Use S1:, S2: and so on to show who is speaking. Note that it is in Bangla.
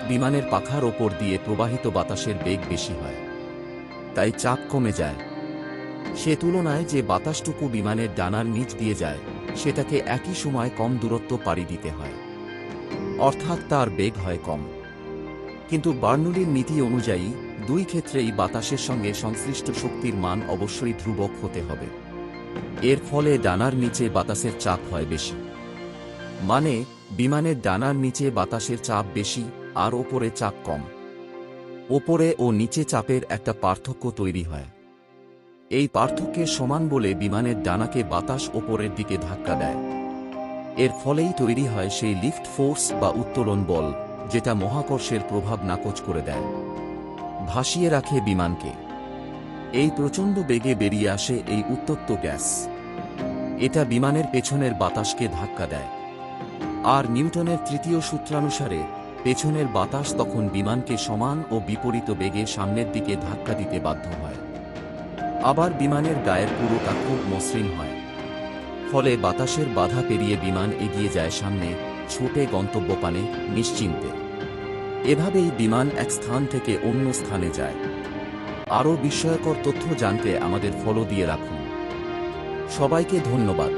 S1: বিমানের পাখার ওপর দিয়ে প্রবাহিত বাতাসের বেগ বেশি হয়, তাই চাপ কমে যায়। সে তুলনায় যে বাতাসটুকু বিমানের ডানার নিচ দিয়ে যায়, সেটাকে একই সময় কম দূরত্ব পাড়ি দিতে হয়, অর্থাৎ তার বেগ হয় কম। কিন্তু বার্নৌলির নীতি অনুযায়ী দুই ক্ষেত্রেই বাতাসের সঙ্গে সংশ্লিষ্ট শক্তির মান অবশ্যই ধ্রুবক হতে হবে। এর ফলে ডানার নিচে বাতাসের চাপ হয় বেশি, মানে বিমানের ডানার নিচে বাতাসের চাপ বেশি আর ওপরে চাপ কম। ওপরে ও নিচে চাপের একটা পার্থক্য তৈরি হয়। এই পার্থক্যের সমান বলে বিমানের ডানাকে বাতাস ওপরের দিকে ধাক্কা দেয়। এর ফলেই তৈরি হয় সেই লিফট ফোর্স বা উত্তোলন বল, যেটা মহাকর্ষের প্রভাব নাকচ করে দেয়, ভাসিয়ে রাখে বিমানকে। এই প্রচণ্ড বেগে বেরিয়ে আসে এই উত্তপ্ত গ্যাস। এটা বিমানের পেছনের বাতাসকে ধাক্কা দেয়। আর নিউটনের তৃতীয় সূত্রানুসারে পেছনের বাতাস তখন বিমানকে সমান ও বিপরীত বেগে সামনের দিকে ধাক্কা দিতে বাধ্য হয়। আবার বিমানের গায়ের পুরোটা খুব মসৃণ হয়, ফলে বাতাসের বাধা পেরিয়ে বিমান এগিয়ে যায় সামনে, ছুটে গন্তব্যপানে নিশ্চিন্তে। এভাবেই বিমান এক স্থান থেকে অন্য স্থানে যায়। আরও বিস্ময়কর তথ্য জানতে আমাদের ফলো দিয়ে রাখুন। সবাইকে ধন্যবাদ।